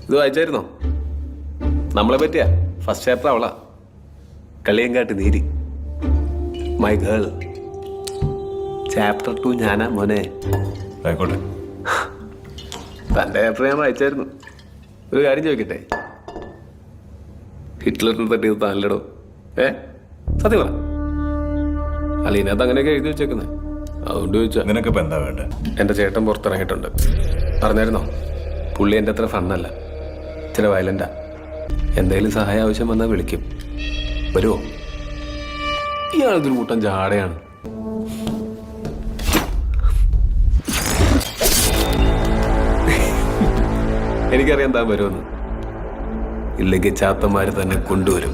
ഇത് വായിച്ചായിരുന്നോ? നമ്മളെ പറ്റിയാ ഫസ്റ്റ് ചാപ്റ്റർ അവളാ. Kaliyankattu Neeri, my girl. Chapter 2 ഞാനാ മോനെ. ആയിക്കോട്ടെ. തൻ്റെ ചാപ്റ്റർ ഞാൻ വായിച്ചായിരുന്നു. ഒരു കാര്യം ചോദിക്കട്ടെ, ഹിറ്റ്ലറിനെ തട്ടിയത് താനല്ലടോ? സത്യം പറ. അല്ല, ഇതിനകത്ത് അങ്ങനെയൊക്കെ എഴുതി വെച്ചേക്കുന്നത്, അതുകൊണ്ട് ചോദിച്ചാ. നിനക്കിപ്പോ എന്താ വേണ്ടേ? എൻ്റെ ചേട്ടൻ പുറത്തിറങ്ങിയിട്ടുണ്ട്, അറിഞ്ഞായിരുന്നോ? പുള്ളി എൻ്റെ അത്ര ഫണ്ണല്ല, ചില വയലൻ്റാ. എന്തെങ്കിലും സഹായം ആവശ്യം വന്നാൽ വിളിക്കും. വരുമോ? ഇയാളിതൊരു കൂട്ടം ജാടയാണ്. എനിക്കറിയാം താൻ വരുമെന്ന്. ഇല്ലെങ്കിൽ ചാത്തന്മാര് തന്നെ കൊണ്ടുവരും.